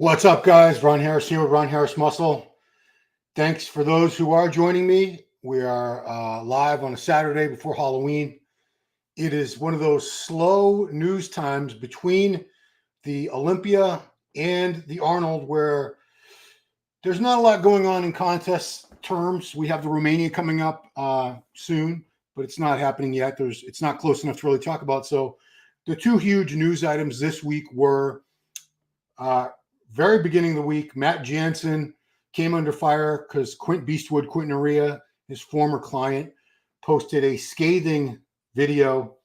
What's up, guys? Ron Harris here with Ron Harris Muscle. Thanks for those who are joining me. We are live on a Saturday before Halloween. It is one of those slow news times between the Olympia and the Arnold where there's not a lot going on in contest terms. We have the Romania coming up soon, but it's not happening yet. It's not close enough to really talk about. So the two huge news items this week were very beginning of the week, Matt Jansen came under fire because Quentin Aria, his former client, posted a scathing video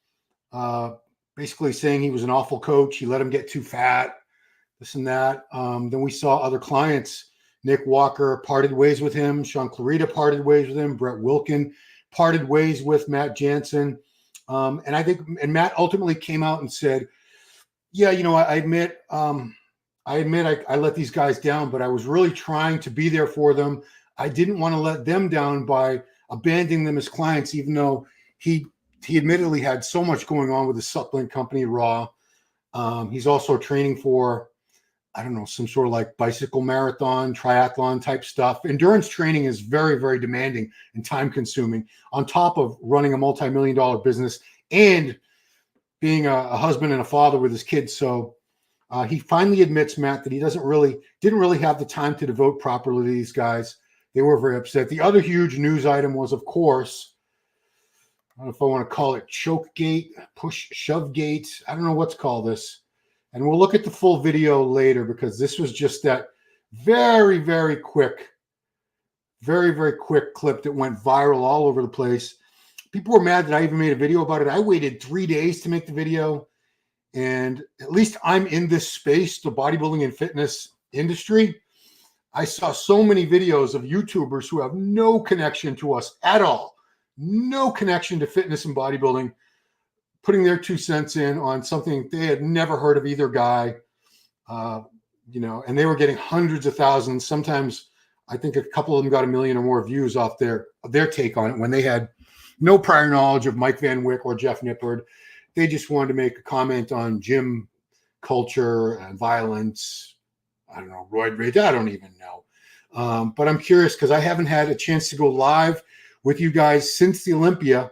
basically saying he was an awful coach. He let him get too fat, this and that. Then we saw other clients. Nick Walker parted ways with him. Sean Clarita parted ways with him. Brett Wilkin parted ways with Matt Jansen. And Matt ultimately came out and said, yeah, I admit I let these guys down, but I was really trying to be there for them. I didn't want to let them down by abandoning them as clients, even though he admittedly had so much going on with his supplement company, Raw. He's also training for, I don't know, some sort of like bicycle marathon, triathlon type stuff. Endurance training is very, very demanding and time consuming on top of running a multi-million-dollar business and being a husband and a father with his kids. So he finally admits, Matt, that he didn't really have the time to devote properly to these guys. They were very upset. The other huge news item was, of course, I don't know if I want to call it choke gate, push shove gate. I don't know what to call this. And we'll look at the full video later because this was just that very, very quick clip that went viral all over the place. People were mad that I even made a video about it. I waited 3 days to make the video. And at least I'm in this space, the bodybuilding and fitness industry. I saw so many videos of YouTubers who have no connection to us at all, no connection to fitness and bodybuilding, putting their 2 cents in on something they had never heard of either guy, and they were getting hundreds of thousands. Sometimes I think a couple of them got 1 million or more views off their take on it when they had no prior knowledge of Mike Van Wyck or Jeff Nippard. They just wanted to make a comment on gym culture and violence. I don't know, Roid rage. I don't even know. But I'm curious because I haven't had a chance to go live with you guys since the Olympia.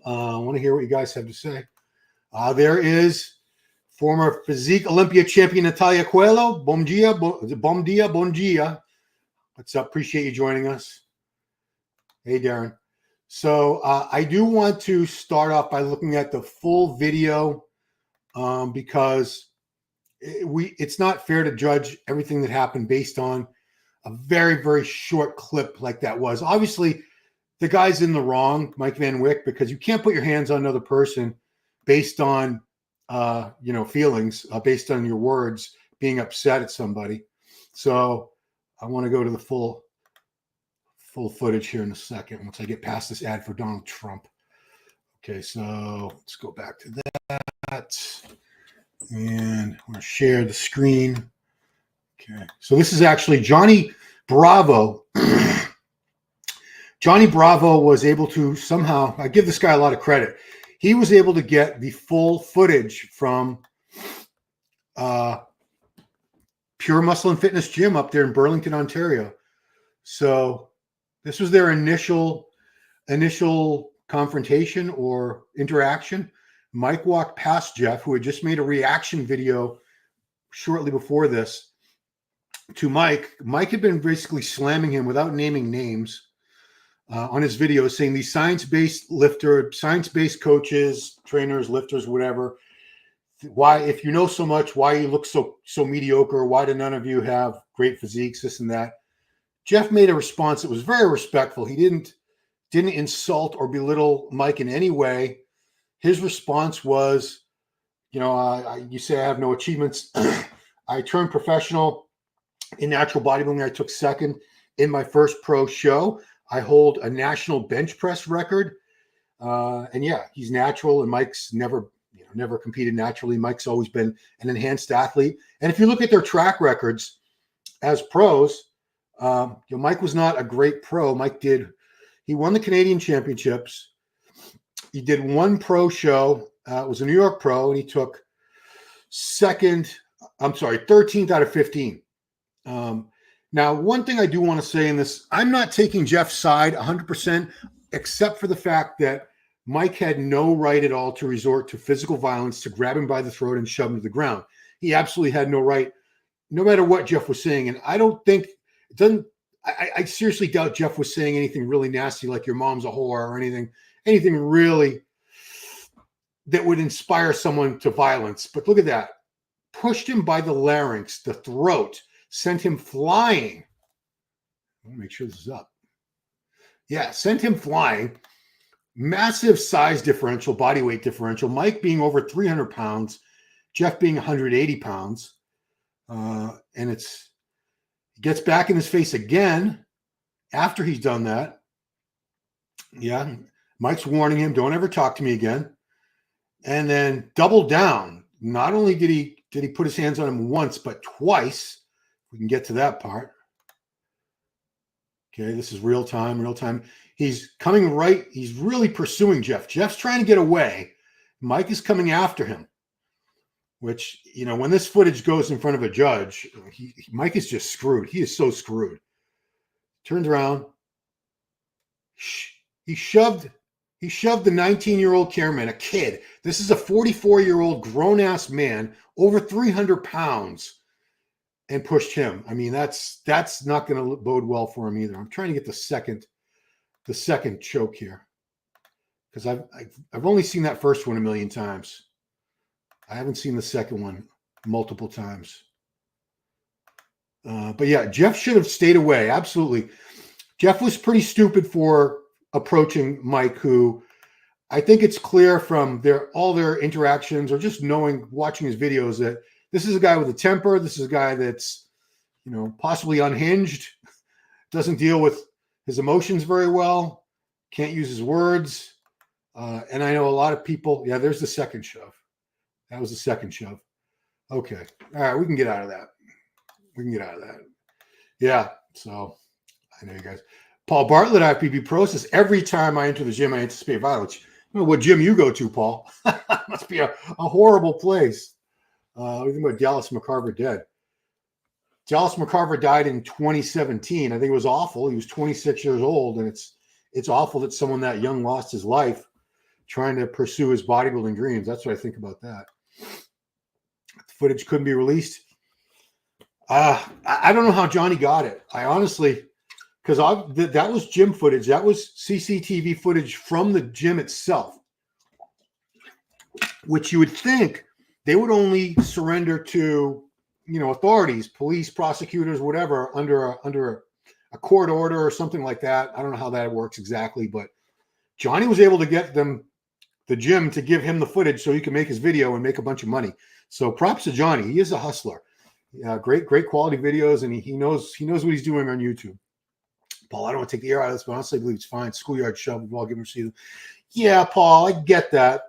I want to hear what you guys have to say. There is former Physique Olympia champion Natalia Coelho. Bom dia. What's up? Appreciate you joining us. Hey, Darren. So I do want to start off by looking at the full video because it's not fair to judge everything that happened based on a very, very short clip like that was. Obviously, the guy's in the wrong, Mike Van Wyck, because you can't put your hands on another person based on feelings, based on your words, being upset at somebody. So I want to go to the full footage here in a second once I get past this ad for Donald Trump. Okay, so let's go back to that. And I'm going to share the screen. Okay, so this is actually Johnny Bravo. Johnny Bravo was able to somehow, I give this guy a lot of credit. He was able to get the full footage from Pure Muscle and Fitness Gym up there in Burlington, Ontario. So this was their initial confrontation or interaction. Mike walked past Jeff, who had just made a reaction video shortly before this, to Mike. Mike had been basically slamming him without naming names on his video, saying these science-based coaches, trainers, lifters, whatever. Why, if you know so much, why you look so mediocre? Why do none of you have great physiques? This and that. Jeff made a response that was very respectful. He didn't insult or belittle Mike in any way. His response was, you say I have no achievements. I turned professional in natural bodybuilding. I took second in my first pro show. I hold a national bench press record. And yeah, he's natural, and Mike's never competed naturally. Mike's always been an enhanced athlete. And if you look at their track records as pros, Mike was not a great pro. He won the Canadian Championships. He did one pro show. It was a New York pro, and he took second I'm sorry, 13th out of 15. Now, one thing I do want to say in this, I'm not taking Jeff's side 100%, except for the fact that Mike had no right at all to resort to physical violence, to grab him by the throat and shove him to the ground. He absolutely had no right, no matter what Jeff was saying. And I don't think, it doesn't, I seriously doubt Jeff was saying anything really nasty like your mom's a whore or anything really that would inspire someone to violence. But look at that. Pushed him by the larynx, the throat, sent him flying. I want to make sure this is up. Yeah, sent him flying. Massive size differential, body weight differential. Mike being over 300 pounds, Jeff being 180 pounds. And it gets back in his face again after he's done that. Yeah, Mike's warning him, don't ever talk to me again. And then doubled down. Not only did he put his hands on him once, but twice. We can get to that part. Okay, this is real time. He's coming right. He's really pursuing Jeff. Jeff's trying to get away. Mike is coming after him, which, you know, when this footage goes in front of a judge, Mike is just screwed. He is so screwed. Turns around. He shoved the 19-year-old cameraman, a kid. This is a 44-year-old grown-ass man, over 300 pounds, and pushed him. I mean, that's not going to bode well for him either. I'm trying to get the second choke here, because I've only seen that first one a million times. I haven't seen the second one multiple times. But yeah, Jeff should have stayed away. Absolutely. Jeff was pretty stupid for approaching Mike, who I think it's clear from all their interactions or just watching his videos that this is a guy with a temper. This is a guy that's, you know, possibly unhinged, doesn't deal with his emotions very well, can't use his words. And I know a lot of people, yeah, there's the second shove. That was the second shove. Okay. All right. We can get out of that. Yeah. So I know you guys. Paul Bartlett, IFBB Pro, says, every time I enter the gym, I anticipate violence. I don't know what gym you go to, Paul. Must be a horrible place. What do you think about Dallas McCarver dead? Dallas McCarver died in 2017. I think it was awful. He was 26 years old, and it's awful that someone that young lost his life trying to pursue his bodybuilding dreams. That's what I think about that. The footage couldn't be released. I don't know how Johnny got it. I honestly, because that was gym footage. That was CCTV footage from the gym itself, which you would think they would only surrender to, you know, authorities, police, prosecutors, whatever, under a court order or something like that. I don't know how that works exactly, but Johnny was able to get the gym to give him the footage so he could make his video and make a bunch of money. So props to Johnny. He is a hustler. Great quality videos, and he knows what he's doing on YouTube. Paul, I don't want to take the air out of this, but honestly, I believe it's fine. Schoolyard shove, we've all given receiver. Yeah, Paul, I get that,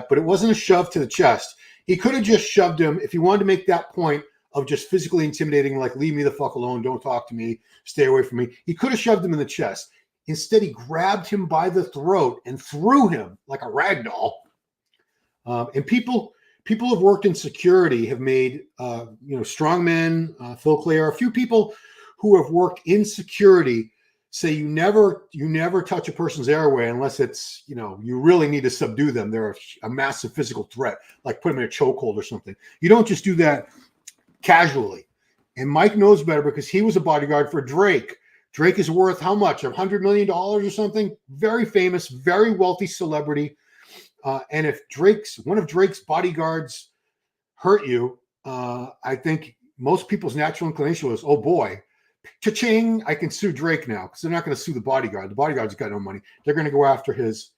but it wasn't a shove to the chest. He could have just shoved him if he wanted to make that point of just physically intimidating, like, leave me the fuck alone, don't talk to me, stay away from me. He could have shoved him in the chest. Instead, he grabbed him by the throat and threw him like a rag doll. And people who've worked in security have made, strongmen, Phil Clare, a few people who have worked in security say you never touch a person's airway unless it's, you know, you really need to subdue them. They're a massive physical threat, like put them in a chokehold or something. You don't just do that casually. And Mike knows better because he was a bodyguard for Drake. Drake is worth how much? $100 million or something? Very famous, very wealthy celebrity. And if one of Drake's bodyguards hurt you, I think most people's natural inclination was, oh boy, cha-ching, I can sue Drake now, because they're not going to sue the bodyguard. The bodyguard's got no money. They're going to go after his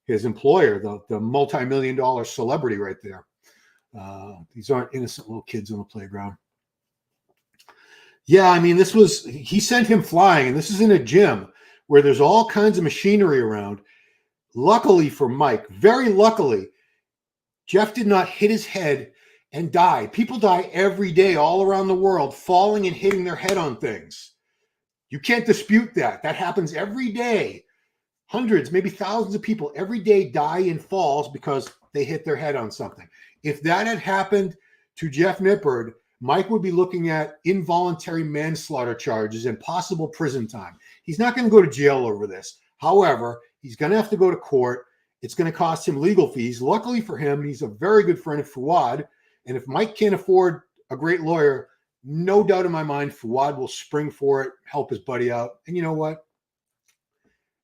employer, the multi-million-dollar celebrity right there. These aren't innocent little kids on the playground. Yeah, I mean, he sent him flying, and this is in a gym where there's all kinds of machinery around. Luckily for Mike, very luckily, Jeff did not hit his head and die. People die every day all around the world, falling and hitting their head on things. You can't dispute that. That happens every day. Hundreds, maybe thousands of people every day die in falls because they hit their head on something. If that had happened to Jeff Nippard, Mike would be looking at involuntary manslaughter charges and possible prison time. He's not going to go to jail over this. However, he's going to have to go to court. It's going to cost him legal fees. Luckily for him, he's a very good friend of Fouad. And if Mike can't afford a great lawyer, no doubt in my mind, Fouad will spring for it, help his buddy out. And you know what?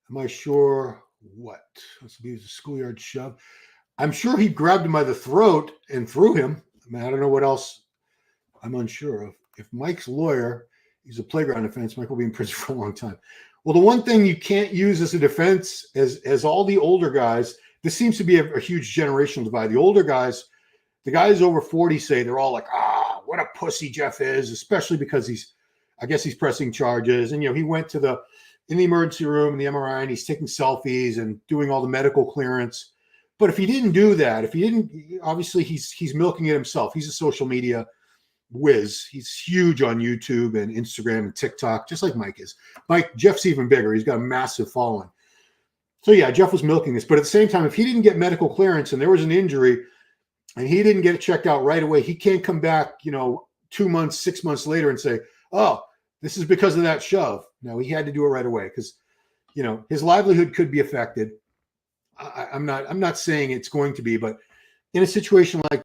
Am I sure what? Let's be a schoolyard shove. I'm sure he grabbed him by the throat and threw him. I mean, I don't know what else I'm unsure of. If Mike's lawyer is a playground offense, Mike will be in prison for a long time. Well, the one thing you can't use as a defense, as all the older guys, this seems to be a huge generational divide. The older guys, the guys over 40 say they're all like, what a pussy Jeff is, especially because I guess he's pressing charges. And, he went in the emergency room, in the MRI, and he's taking selfies and doing all the medical clearance. But if he didn't do that, obviously he's milking it himself. He's a social media whiz. He's huge on YouTube and Instagram and TikTok, just like Mike is. Jeff's even bigger. He's got a massive following. So yeah, Jeff was milking this. But at the same time, if he didn't get medical clearance and there was an injury and he didn't get it checked out right away, he can't come back, 2 months, 6 months later and say, oh, this is because of that shove. No, he had to do it right away because, his livelihood could be affected. I'm not saying it's going to be, but in a situation like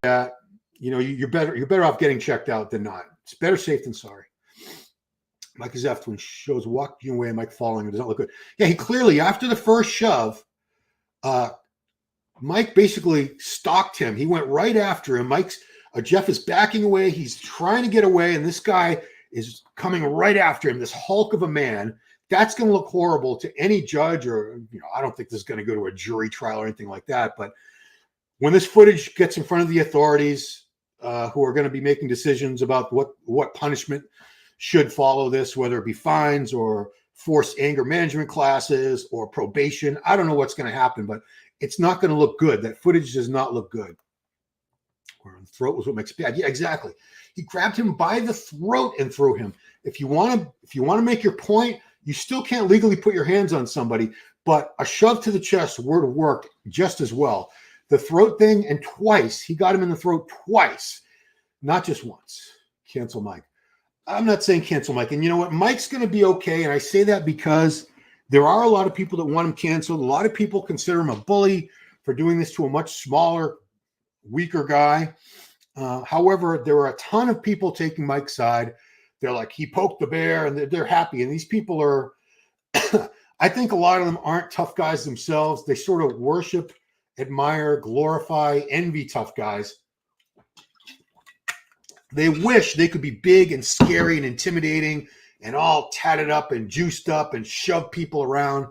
that, you're better off getting checked out than not. It's better safe than sorry. Mike is after when shows walking away, Mike falling. It does not look good. Yeah, he clearly, after the first shove, Mike basically stalked him. He went right after him. Jeff is backing away. He's trying to get away, and this guy is coming right after him, this hulk of a man. That's going to look horrible to any judge or, I don't think this is going to go to a jury trial or anything like that. But when this footage gets in front of the authorities who are going to be making decisions about what punishment should follow this, whether it be fines or forced anger management classes or probation, I don't know what's going to happen, but it's not going to look good. That footage does not look good. Or the throat was what makes it bad. Yeah, exactly. He grabbed him by the throat and threw him. If you want to make your point, you still can't legally put your hands on somebody, but a shove to the chest would work just as well. The throat thing, and twice, he got him in the throat twice, not just once. Cancel Mike. I'm not saying cancel Mike. And you know what? Mike's going to be okay. And I say that because there are a lot of people that want him canceled. A lot of people consider him a bully for doing this to a much smaller, weaker guy. However, there are a ton of people taking Mike's side. They're like, he poked the bear, and they're happy. And these people are, I think a lot of them aren't tough guys themselves. They sort of worship, admire, glorify, envy tough guys. They wish they could be big and scary and intimidating and all tatted up and juiced up and shove people around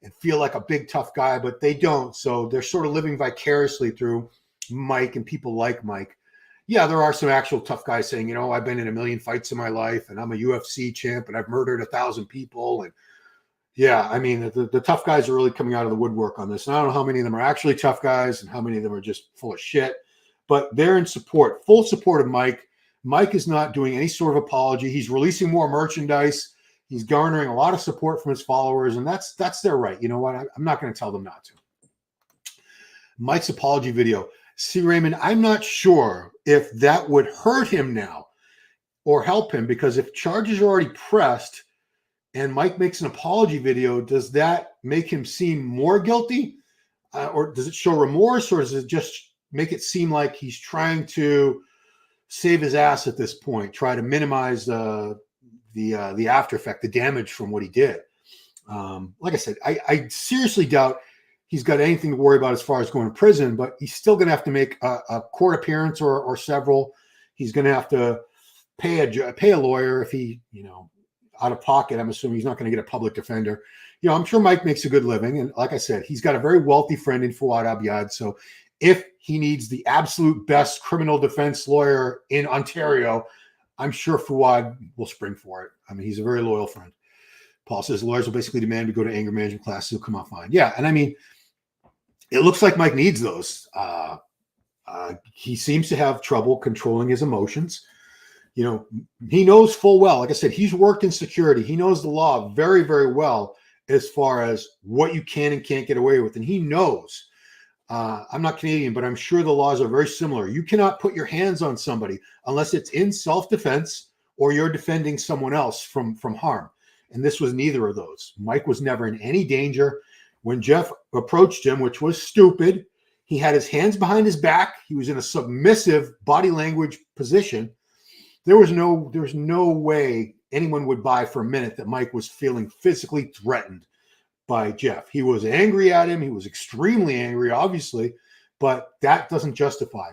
and feel like a big tough guy, but they don't. So they're sort of living vicariously through Mike and people like Mike. Yeah, there are some actual tough guys saying, I've been in 1 million fights in my life and I'm a UFC champ and I've murdered 1,000 people. And yeah, I mean, the tough guys are really coming out of the woodwork on this. And I don't know how many of them are actually tough guys and how many of them are just full of shit, but they're in support, full support of Mike. Mike is not doing any sort of apology. He's releasing more merchandise. He's garnering a lot of support from his followers, and that's their right. You know what? I'm not going to tell them not to. Mike's apology video. See, Raymond, I'm not sure if that would hurt him now or help him, because if charges are already pressed and Mike makes an apology video, does that make him seem more guilty? Or does it show remorse, or does it just make it seem like he's trying to save his ass at this point, try to minimize the after effect, the damage from what he did? Like I said, I seriously doubt he's got anything to worry about as far as going to prison, but he's still going to have to make a court appearance or several. He's going to have to pay a lawyer if he, out of pocket. I'm assuming he's not going to get a public defender. I'm sure Mike makes a good living. And like I said, he's got a very wealthy friend in Fouad Abiad. So if he needs the absolute best criminal defense lawyer in Ontario, I'm sure Fouad will spring for it. I mean, he's a very loyal friend. Paul says lawyers will basically demand we go to anger management classes. He'll come out fine. Yeah, and I mean, it looks like Mike needs those. He seems to have trouble controlling his emotions. He knows full well, like I said, he's worked in security. He knows the law very, very well as far as what you can and can't get away with. And he knows I'm not Canadian, but I'm sure the laws are very similar. You cannot put your hands on somebody unless it's in self-defense or you're defending someone else from harm. And this was neither of those. Mike was never in any danger. When Jeff approached him, which was stupid, he had his hands behind his back. He was in a submissive body language position. There was no way anyone would buy for a minute that Mike was feeling physically threatened by Jeff. He was angry at him. He was extremely angry, obviously, but that doesn't justify.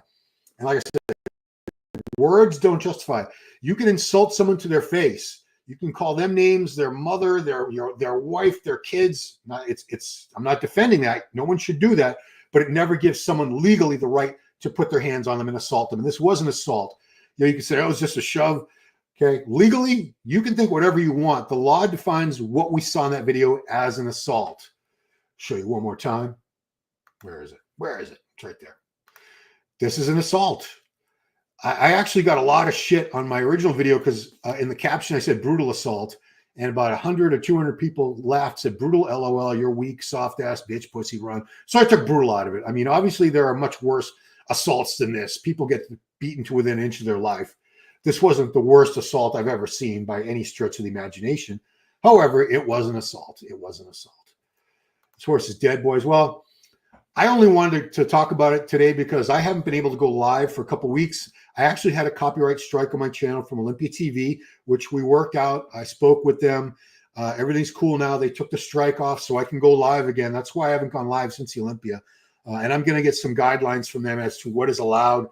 And like I said, words don't justify. You can insult someone to their face. You can call them names, their mother, their wife, their kids. I'm not defending that. No one should do that, but it never gives someone legally the right to put their hands on them and assault them. And this was an assault. You can say, oh, it was just a shove. Okay, legally, you can think whatever you want. The law defines what we saw in that video as an assault. Show you one more time. Where is it? Where is it? It's right there. This is an assault. I actually got a lot of shit on my original video because in the caption I said brutal assault, and about 100 or 200 people laughed, said brutal LOL, you're weak, soft ass bitch, pussy run. So I took brutal out of it. I mean, obviously there are much worse assaults than this. People get beaten to within an inch of their life. This wasn't the worst assault I've ever seen by any stretch of the imagination. However, it was an assault. It was an assault. This horse is dead, boys. Well, I only wanted to talk about it today because I haven't been able to go live for a couple of weeks. I actually had a copyright strike on my channel from Olympia TV, which we worked out. I spoke with them. Everything's cool now. They took the strike off so I can go live again. That's why I haven't gone live since the Olympia. And I'm going to get some guidelines from them as to what is allowed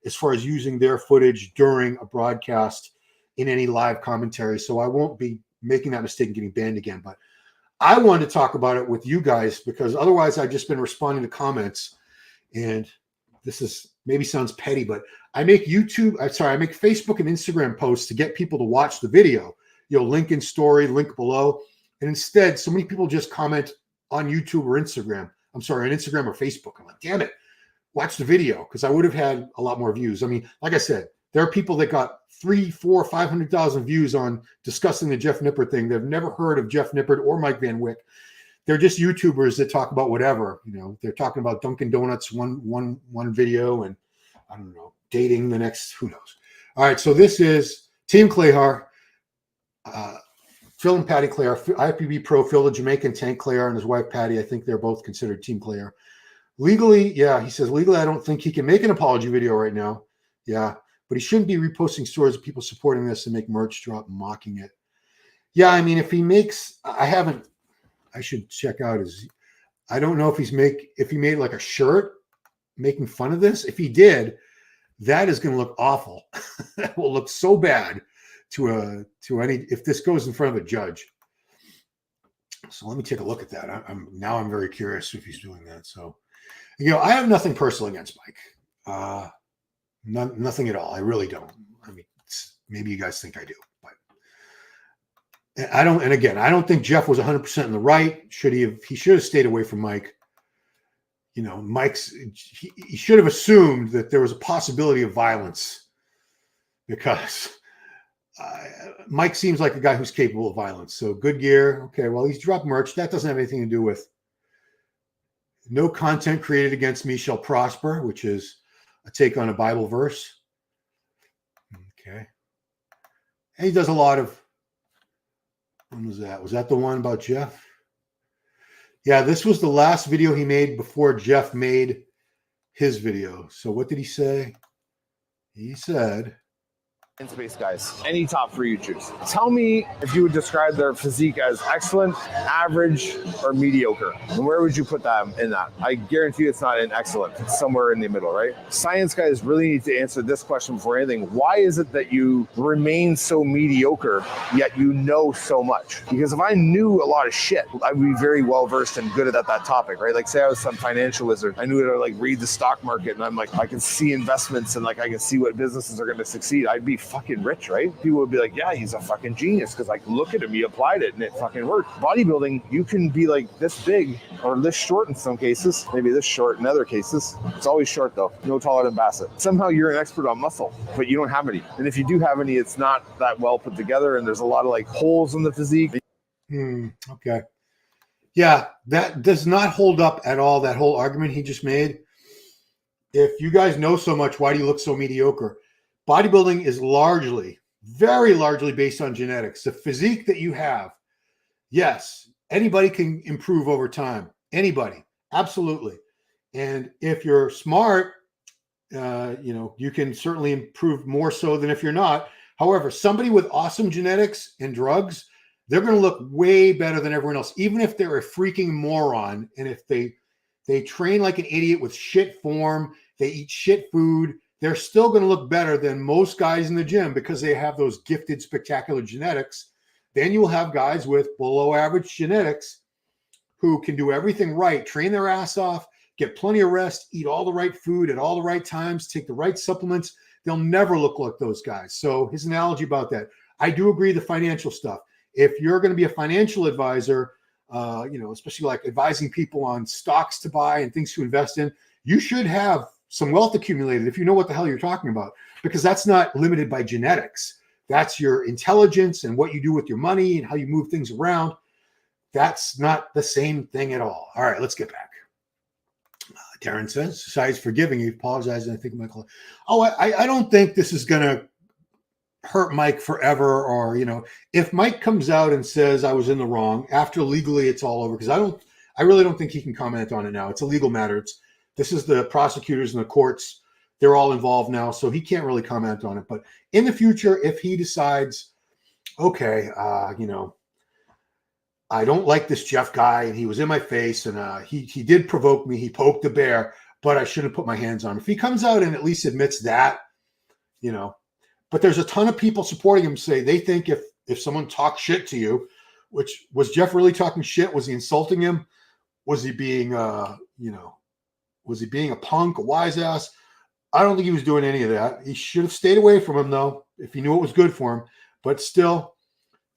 as far as using their footage during a broadcast in any live commentary. So I won't be making that mistake and getting banned again. But I wanted to talk about it with you guys because otherwise I've just been responding to comments. And this is maybe sounds petty, but I make Facebook and Instagram posts to get people to watch the video. Link in story, link below. And instead, so many people just comment on YouTube or Instagram. I'm sorry, on Instagram or Facebook. I'm like, damn it. Watch the video because I would have had a lot more views. I mean, like I said, there are people that got 300, 400, 500,000 views on discussing the Jeff Nippard thing. They've never heard of Jeff Nippard or Mike Van Wyck. They're just YouTubers that talk about whatever. They're talking about Dunkin' Donuts one video and I don't know, dating the next, who knows. All right, so this is Team Clayhar, Phil and Patty Clayhar, IFBB Pro, Phil the Jamaican, Tank Clayhar, and his wife Patty. I think they're both considered Team Clayhar. Legally, yeah, he says, legally, I don't think he can make an apology video right now. Yeah, but he shouldn't be reposting stories of people supporting this and make merch drop mocking it. Yeah, I mean, if he makes, I should check out I don't know if he made like a shirt making fun of this. If he did, that is going to look awful. That will look so bad if this goes in front of a judge. So let me take a look at that. I'm very curious if he's doing that. So, I have nothing personal against Mike. Nothing at all. I really don't. I mean, maybe you guys think I do, but I don't. And again, I don't think Jeff was 100% in the right. He should have stayed away from Mike. He should have assumed that there was a possibility of violence because Mike seems like a guy who's capable of violence. So good gear. Okay, well, he's dropped merch. That doesn't have anything to do with no content created against me shall prosper, which is a take on a Bible verse. Okay. And he does a lot of, when was that? Was that the one about Jeff? Yeah, this was the last video he made before Jeff made his video. So what did he say? He said, in space guys, any top three you choose. Tell me if you would describe their physique as excellent, average, or mediocre. And where would you put them in that? I guarantee it's not in excellent. It's somewhere in the middle, right? Science guys really need to answer this question before anything. Why is it that you remain so mediocre, yet you know so much? Because if I knew a lot of shit, I would be very well versed and good at that topic, right? Like say I was some financial wizard. I knew how to read the stock market and I'm like, I can see investments and I can see what businesses are going to succeed. I'd be fucking rich, right? People would be like, yeah, he's a fucking genius because look at him, he applied it and it fucking worked. Bodybuilding, you can be this big or this short in some cases, maybe this short in other cases. It's always short though, no taller than Bassett. Somehow you're an expert on muscle, but you don't have any. And if you do have any, it's not that well put together and there's a lot of holes in the physique. Okay. Yeah, that does not hold up at all, that whole argument he just made. If you guys know so much, why do you look so mediocre? Bodybuilding is largely, very largely based on genetics. The physique that you have, yes, anybody can improve over time. Anybody, absolutely. And if you're smart, you can certainly improve more so than if you're not. However, somebody with awesome genetics and drugs, they're going to look way better than everyone else, even if they're a freaking moron. And if they train like an idiot with shit form, they eat shit food, they're still going to look better than most guys in the gym because they have those gifted, spectacular genetics. Then you'll have guys with below average genetics who can do everything right, train their ass off, get plenty of rest, eat all the right food at all the right times, take the right supplements. They'll never look like those guys. So his analogy about that, I do agree the financial stuff. If you're going to be a financial advisor, especially like advising people on stocks to buy and things to invest in, you should have some wealth accumulated if you know what the hell you're talking about, because that's not limited by genetics. That's your intelligence and what you do with your money and how you move things around. That's not the same thing at all. All right, let's get back. Darren says, society's forgiving. He apologized. And I think Michael, I don't think this is going to hurt Mike forever. Or, if Mike comes out and says I was in the wrong, after legally it's all over, because I really don't think he can comment on it now. It's a legal matter. This is the prosecutors and the courts. They're all involved now. So he can't really comment on it. But in the future, if he decides, okay, I don't like this Jeff guy, and he was in my face, and he did provoke me. He poked the bear, but I shouldn't put my hands on him. If he comes out and at least admits that, but there's a ton of people supporting him say they think if someone talks shit to you, which was Jeff really talking shit? Was he insulting him? Was he being, was he being a punk, a wise ass? I don't think he was doing any of that. He should have stayed away from him, though, if he knew it was good for him. But still,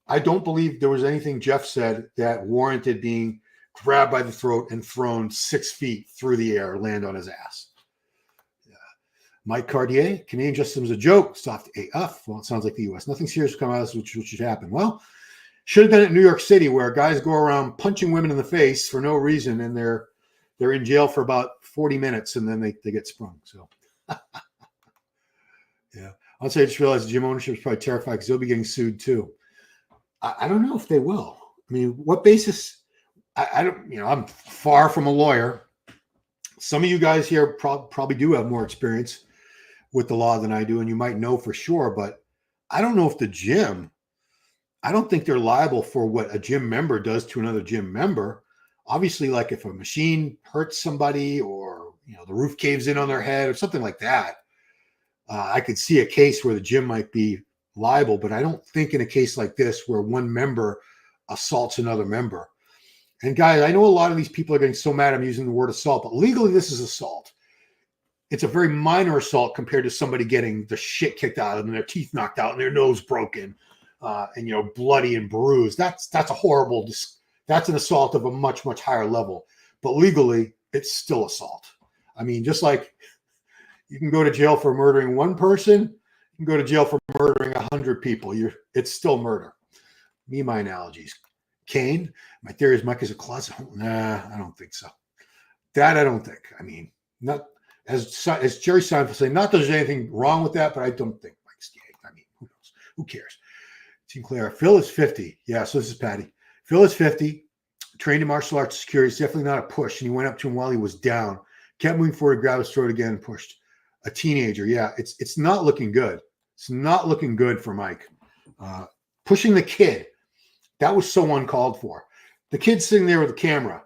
I don't believe there was anything Jeff said that warranted being grabbed by the throat and thrown 6 feet through the air, land on his ass. Yeah. Mike Cartier, Canadian justice was a joke. Soft AF. Well, it sounds like the U.S. Nothing serious will come out of this, which should happen. Well, should have been at New York City, where guys go around punching women in the face for no reason, and they're in jail for about 40 minutes, and then they get sprung. So, yeah. I'll say I just realized gym ownership is probably terrified because they'll be getting sued too. I don't know if they will. I mean, what basis? I don't, I'm far from a lawyer. Some of you guys here probably do have more experience with the law than I do, and you might know for sure, but I don't know if the gym, I don't think they're liable for what a gym member does to another gym member. Obviously, like if a machine hurts somebody or, the roof caves in on their head or something like that, I could see a case where the gym might be liable, but I don't think in a case like this where one member assaults another member. And guys, I know a lot of these people are getting so mad I'm using the word assault, but legally this is assault. It's a very minor assault compared to somebody getting the shit kicked out of them, their teeth knocked out and their nose broken, and bloody and bruised. That's a horrible. That's an assault of a much, much higher level. But legally, it's still assault. I mean, just like you can go to jail for murdering one person, you can go to jail for murdering 100 people. It's still murder. My analogies. Kane, my theory is Mike is a closet. Nah, I don't think so. That I don't think. I mean, not as Jerry Seinfeld saying, not that there's anything wrong with that, but I don't think Mike's gay. I mean, who knows? Who cares? Team Claire. Phil is 50. Yeah, so this is Patty. Phil is 50. Trained in martial arts security. It's definitely not a push. And he went up to him while he was down. Kept moving forward, grabbed his throat again, and pushed. A teenager. Yeah, it's not looking good. It's not looking good for Mike. Pushing the kid. That was so uncalled for. The kid's sitting there with the camera.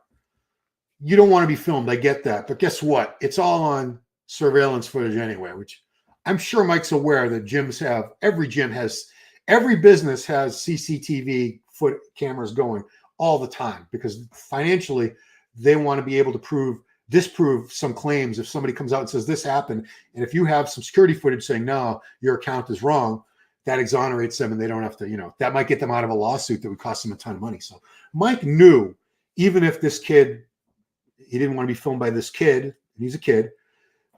You don't want to be filmed. I get that. But guess what? It's all on surveillance footage anyway, which I'm sure Mike's aware that every business has CCTV foot cameras going all the time because financially they want to be able to disprove some claims. If somebody comes out and says this happened, and if you have some security footage saying, no, your account is wrong, that exonerates them and they don't have to, that might get them out of a lawsuit that would cost them a ton of money. So Mike knew, even if this kid, he didn't want to be filmed by this kid, and he's a kid,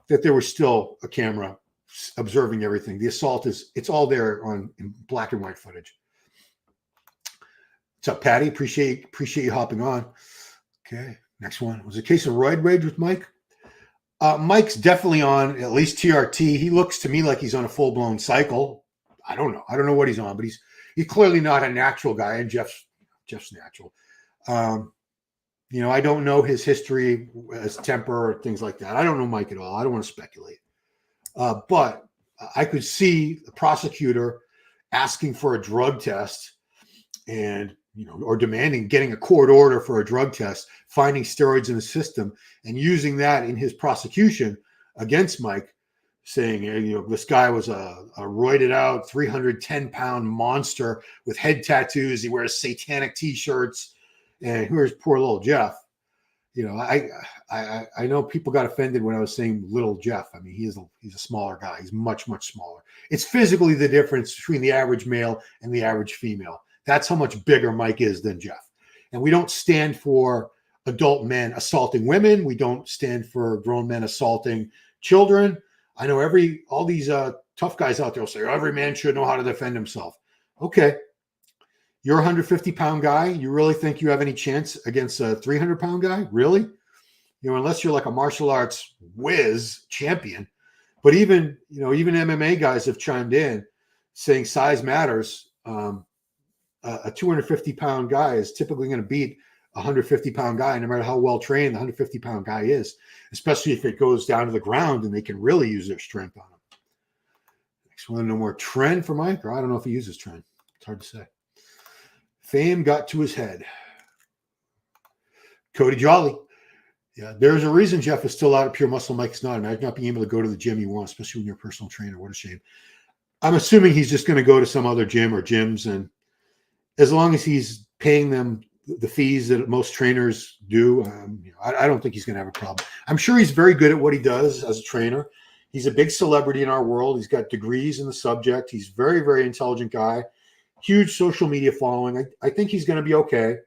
that there was still a camera observing everything. The assault it's all there in black and white footage. What's up, Patty? Appreciate you hopping on. Okay. Next one was a case of roid rage with Mike. Mike's definitely on at least TRT. He looks to me like he's on a full-blown cycle. I don't know. I don't know what he's on, but he's clearly not a natural guy, and Jeff's natural. I don't know his history as temper or things like that. I don't know Mike at all. I don't want to speculate. But I could see the prosecutor asking for a drug test and, or getting a court order for a drug test, finding steroids in the system and using that in his prosecution against Mike, saying, this guy was a roided out 310-pound monster with head tattoos. He wears satanic T-shirts, and here's poor little Jeff. I know people got offended when I was saying little Jeff. I mean, he's a smaller guy. He's much, much smaller. It's physically the difference between the average male and the average female. That's how much bigger Mike is than Jeff. And we don't stand for adult men assaulting women. We don't stand for grown men assaulting children. I know all these tough guys out there will say every man should know how to defend himself. Okay. You're a 150-pound guy. You really think you have any chance against a 300-pound guy? Really? Unless you're like a martial arts whiz champion. But even MMA guys have chimed in saying size matters. A 250-pound guy is typically going to beat a 150-pound guy, no matter how well trained the 150-pound guy is, especially if it goes down to the ground and they can really use their strength on him. Next one, no more trend for Mike, or I don't know if he uses trend. It's hard to say. Fame got to his head. Cody Jolly. Yeah, there's a reason Jeff is still out of Pure Muscle. Mike's not. Imagine not being able to go to the gym you want, especially when you're a personal trainer. What a shame. I'm assuming he's just going to go to some other gym or gyms, and as long as he's paying them the fees that most trainers do, I don't think he's going to have a problem. I'm sure he's very good at what he does as a trainer. He's a big celebrity in our world. He's got degrees in the subject. He's a very, very intelligent guy. Huge social media following. I think he's going to be okay.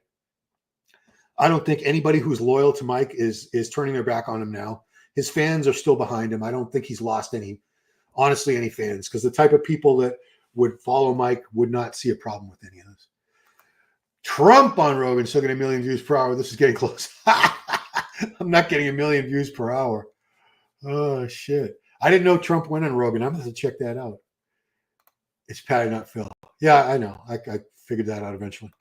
I don't think anybody who's loyal to Mike is turning their back on him now. His fans are still behind him. I don't think he's lost any fans, because the type of people that would follow Mike would not see a problem with any of this. Trump on Rogan still getting 1 million views per hour. This is getting close. I'm not getting 1 million views per hour. Oh, shit. I didn't know Trump went on Rogan. I'm going to have to check that out. It's Patty, not Phil. Yeah, I know. I figured that out eventually.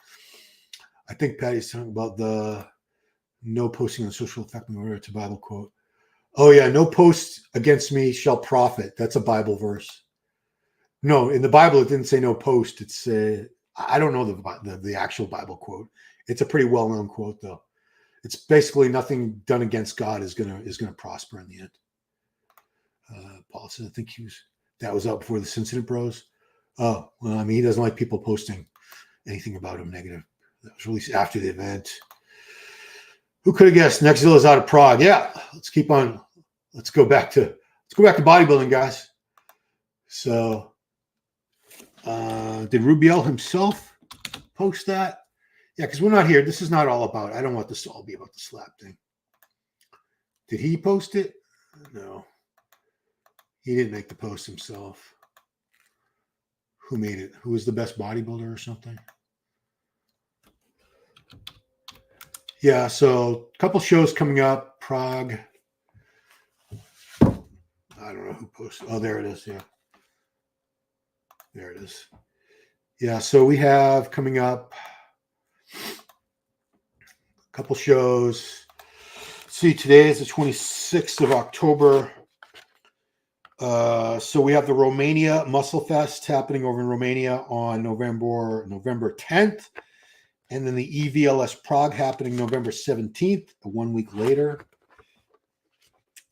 I think Patty's talking about the no posting on social effect. It's a Bible quote. Oh, yeah. No post against me shall profit. That's a Bible verse. No, in the Bible, it didn't say no post. It's I don't know the actual Bible quote. It's a pretty well-known quote, though. It's basically nothing done against God is gonna prosper in the end. Paul said, I think that was out before the Incident Bros. Oh, well, I mean, he doesn't like people posting anything about him negative. That was released after the event. Who could have guessed Neckzilla's out of Prague? Yeah, let's keep on. Let's go back to bodybuilding, guys. So, did Rubiel himself post that? Yeah, because we're not here. This is not all about. I don't want this to all be about the slap thing. Did he post it? No, he didn't make the post himself. Who made it? Who was the best bodybuilder or something? Yeah, so a couple shows coming up. Prague. I don't know who posted. Oh, there it is. Yeah. There it is. Yeah, so we have coming up a couple shows. See, today is the 26th of October. So we have the Romania Muscle Fest happening over in Romania on November 10th. And then the EVLS Prague happening November 17th, 1 week later.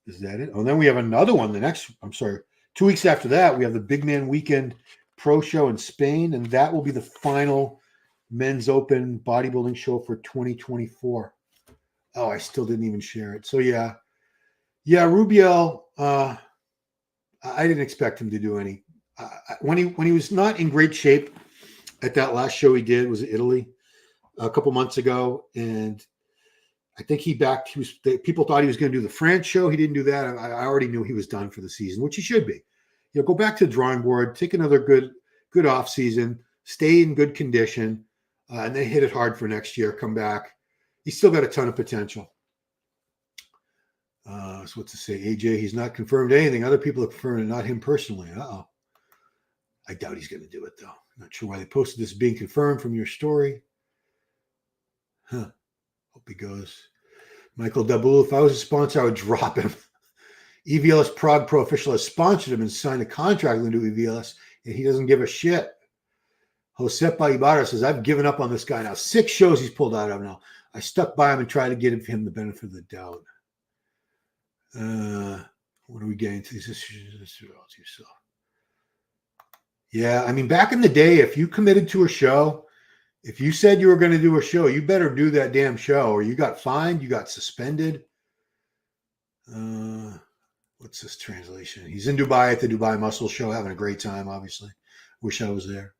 Is that it? Oh, then we have another one. 2 weeks after that, we have the Big Man Weekend Pro Show in Spain. And that will be the final Men's Open bodybuilding show for 2024. Oh, I still didn't even share it. So, yeah. Yeah, Rubiel, I didn't expect him to do any. When he was not in great shape at that last show he did, was Italy, a couple months ago, and I think people thought he was going to do the France show. He didn't do that. I already knew he was done for the season, which he should be. Go back to the drawing board, take another good off season, stay in good condition, and then hit it hard for next year. Come back, he's still got a ton of potential. So what to say? AJ, he's not confirmed anything. Other people have confirmed it, not him personally. Uh-oh. I doubt he's going to do it, though. Not sure why they posted this being confirmed from your story. Huh. Hope he goes. Michael Dabul, if I was a sponsor, I would drop him. EVLS Prague Pro official has sponsored him and signed a contract with EVLS, and he doesn't give a shit. Josepa Ibarra says, I've given up on this guy now. 6 shows he's pulled out of now. I stuck by him and tried to give him the benefit of the doubt. What are we getting to? These issues yourself. Yeah, I mean, back in the day, if you committed to a show, if you said you were going to do a show, you better do that damn show, or you got fined, you got suspended. What's this translation? He's in Dubai at the Dubai Muscle Show, having a great time, obviously. Wish I was there.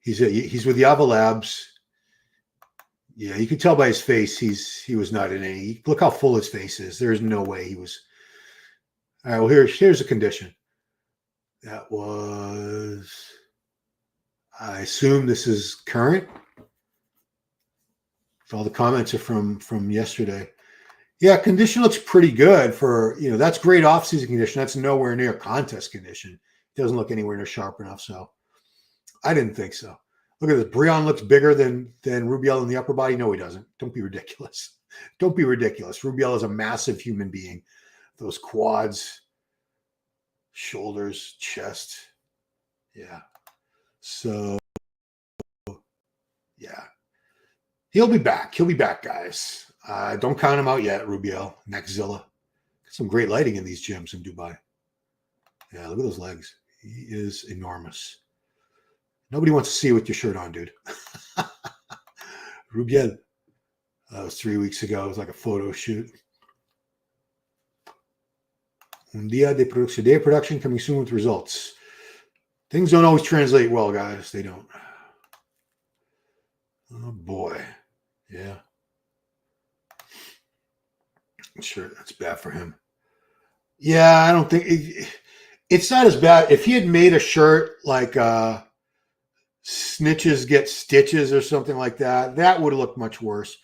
He's with Yava Labs. Yeah, you could tell by his face he was not in any. Look how full his face is. There's no way he was. All right, well, here's the condition. That was, I assume this is current. All the comments are from yesterday. Yeah, condition looks pretty good for, that's great off-season condition. That's nowhere near contest condition. It doesn't look anywhere near sharp enough, so I didn't think so. Look at this. Breon looks bigger than Rubiel in the upper body. No, he doesn't. Don't be ridiculous. Don't be ridiculous. Rubiel is a massive human being. Those quads, shoulders, chest. Yeah. So, yeah. He'll be back. He'll be back, guys. Don't count him out yet, Rubiel, Neckzilla. Got some great lighting in these gyms in Dubai. Yeah, look at those legs. He is enormous. Nobody wants to see you with your shirt on, dude. Rubiel. That was 3 weeks ago. It was like a photo shoot. Un día de producción. Day of production coming soon with results. Things don't always translate well, guys. They don't. Oh, boy. Yeah. Sure, that's bad for him. Yeah, I don't think it's not as bad. If he had made a shirt like snitches get stitches or something like that, that would have looked much worse.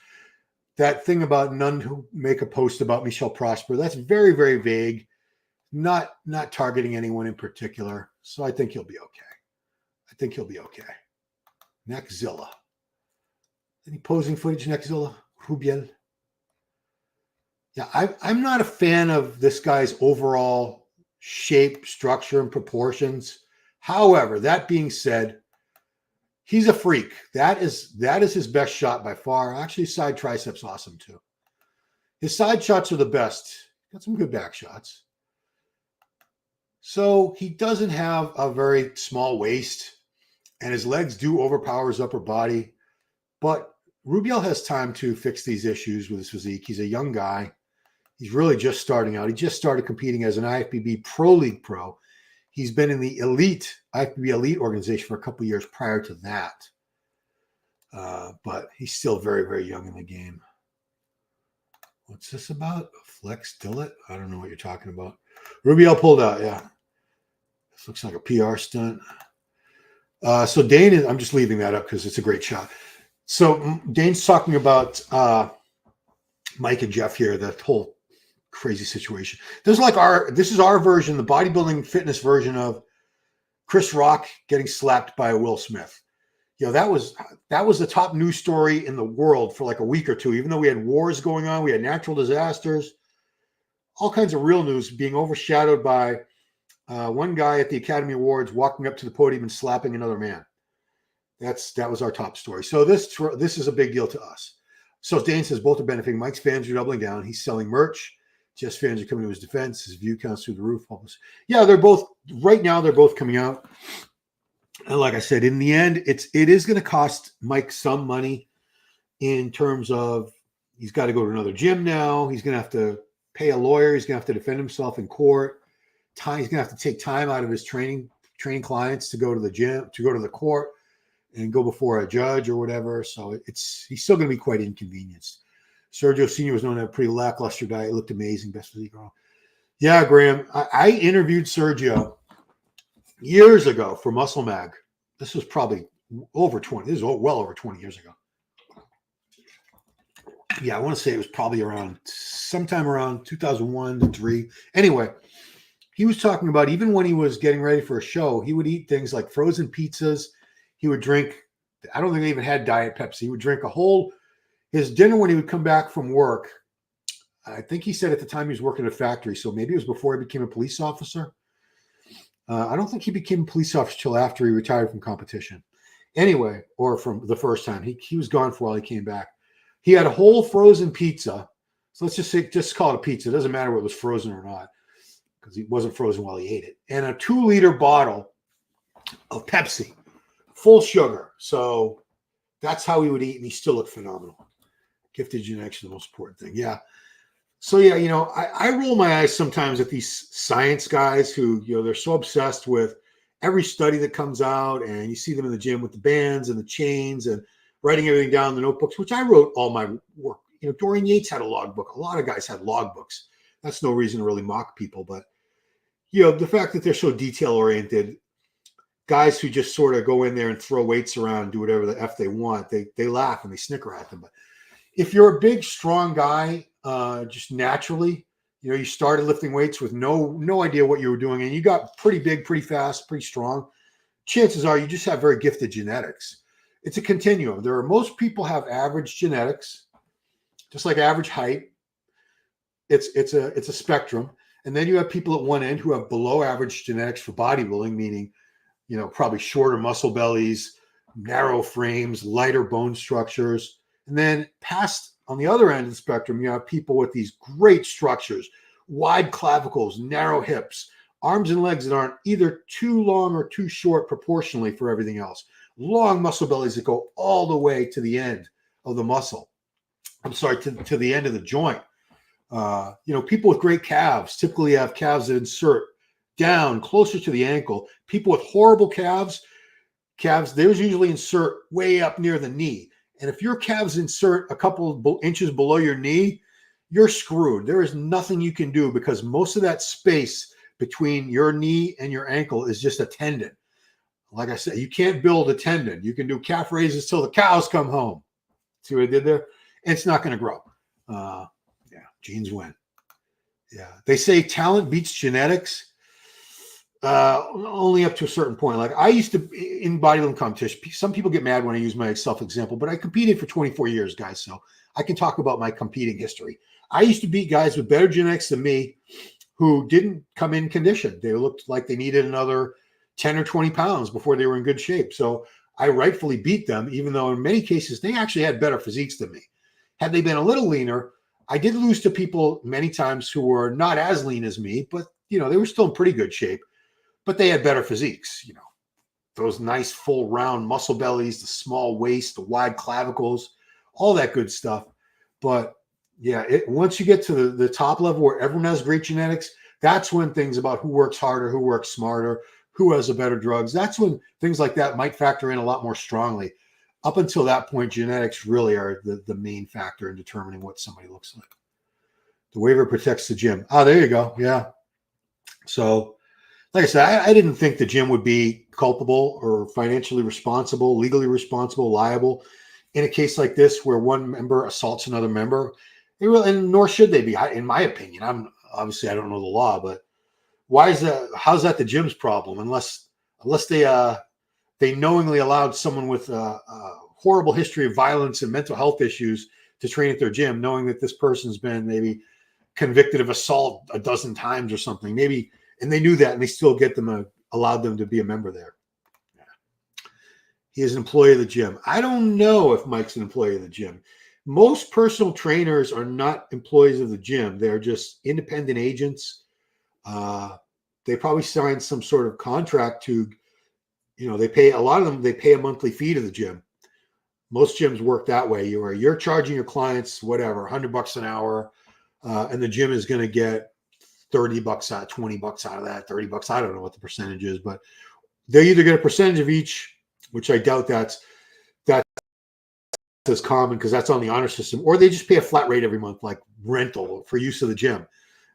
That thing about none who make a post about Michel Prosper, that's very, very vague, not targeting anyone in particular. So I think he'll be okay. Neckzilla. Any posing footage, Neckzilla? Rubiel? Yeah, I'm not a fan of this guy's overall shape, structure, and proportions. However, that being said, he's a freak. That is his best shot by far. Actually, side triceps awesome too. His side shots are the best. Got some good back shots. So he doesn't have a very small waist, and his legs do overpower his upper body. But Rubiel has time to fix these issues with his physique. He's a young guy. He's really just starting out. He just started competing as an IFBB Pro League pro. He's been in the elite IFBB elite organization for a couple of years prior to that. But he's still very, very young in the game. What's this about? Flex Dillet? I don't know what you're talking about. Rubiel pulled out, yeah. This looks like a PR stunt. So Dane, I'm just leaving that up because it's a great shot. So Dane's talking about Mike and Jeff here, that whole crazy situation. This is our version, the bodybuilding fitness version of Chris Rock getting slapped by Will Smith. That was the top news story in the world for like a week or two, even though we had wars going on, we had natural disasters, all kinds of real news being overshadowed by one guy at the Academy Awards walking up to the podium and slapping another man. That was our top story. So this is a big deal to us. So Dane says both are benefiting. Mike's fans are doubling down. He's selling merch. Jeff's fans are coming to his defense. His view counts through the roof. Yeah, they're both coming out. And like I said, in the end, it is going to cost Mike some money in terms of he's got to go to another gym now. He's going to have to pay a lawyer. He's going to have to defend himself in court. He's going to have to take time out of his training clients to go to the gym, to go to the court and go before a judge or whatever. So he's still going to be quite inconvenienced. Sergio Sr. was known to have a pretty lackluster diet. It looked amazing. Best physique. Yeah, Graham. I interviewed Sergio years ago for Muscle Mag. This was probably over 20. This is well over 20 years ago. Yeah, I want to say it was probably around sometime around 2001 to 3. Anyway, he was talking about even when he was getting ready for a show, he would eat things like frozen pizzas. He would drink, I don't think they even had Diet Pepsi. He would drink his dinner when he would come back from work. I think he said at the time he was working at a factory, so maybe it was before he became a police officer. I don't think he became a police officer till after he retired from competition. Anyway, or from the first time. He was gone for a while. He came back. He had a whole frozen pizza. So let's just call it a pizza. It doesn't matter whether it was frozen or not, because he wasn't frozen while he ate it. And a 2-liter bottle of Pepsi, full sugar. So that's how he would eat, and he still looked phenomenal. Gifted genetics is the most important thing. Yeah. So yeah, I roll my eyes sometimes at these science guys who, they're so obsessed with every study that comes out, and you see them in the gym with the bands and the chains and writing everything down in the notebooks, which I wrote all my work. Dorian Yates had a logbook. A lot of guys had logbooks. That's no reason to really mock people, but the fact that they're so detail oriented, guys who just sort of go in there and throw weights around and do whatever the F they want, they laugh and they snicker at them. But if you're a big, strong guy, just naturally, you started lifting weights with no idea what you were doing, and you got pretty big, pretty fast, pretty strong, chances are you just have very gifted genetics. It's a continuum. Most people have average genetics, just like average height. It's a spectrum. And then you have people at one end who have below average genetics for bodybuilding, meaning, probably shorter muscle bellies, narrow frames, lighter bone structures. And then past on the other end of the spectrum, you have people with these great structures, wide clavicles, narrow hips, arms and legs that aren't either too long or too short proportionally for everything else. Long muscle bellies that go all the way to the end of the muscle. To the end of the joint. People with great calves typically have calves that insert down closer to the ankle. People with horrible calves, theirs usually insert way up near the knee. And if your calves insert a couple of inches below your knee, you're screwed. There is nothing you can do because most of that space between your knee and your ankle is just a tendon. Like I said, you can't build a tendon. You can do calf raises till the cows come home. See what I did there? It's not going to grow. Genes win. Yeah. They say talent beats genetics. Only up to a certain point. Like I used to in bodybuilding competition, some people get mad when I use my self-example, but I competed for 24 years, guys. So I can talk about my competing history. I used to beat guys with better genetics than me who didn't come in condition. They looked like they needed another 10 or 20 pounds before they were in good shape. So I rightfully beat them, even though in many cases they actually had better physiques than me. Had they been a little leaner, I did lose to people many times who were not as lean as me, but they were still in pretty good shape. But they had better physiques, those nice full round muscle bellies, the small waist, the wide clavicles, all that good stuff. But yeah, once you get to the top level where everyone has great genetics, that's when things about who works harder, who works smarter, who has the better drugs, that's when things like that might factor in a lot more strongly. Up until that point, genetics really are the main factor in determining what somebody looks like. The waiver protects the gym. Oh, there you go. Yeah. So, like I said, I didn't think the gym would be culpable or financially responsible, legally responsible, liable in a case like this where one member assaults another member. And nor should they be, in my opinion. I don't know the law, but why is that? How's that the gym's problem? Unless they knowingly allowed someone with a horrible history of violence and mental health issues to train at their gym, knowing that this person's been maybe convicted of assault a dozen times or something, maybe. And they knew that, and they still allowed them to be a member there. Yeah. He is an employee of the gym. I don't know if Mike's an employee of the gym. Most personal trainers are not employees of the gym. They're just independent agents. They probably signed some sort of contract to, they pay a lot of them. They pay a monthly fee to the gym. Most gyms work that way. You're charging your clients whatever, $100 an hour, and the gym is going to get $30 out, $20 out of that, $30. I don't know what the percentage is, but they either get a percentage of each, which I doubt that's as common because that's on the honor system, or they just pay a flat rate every month, like rental for use of the gym.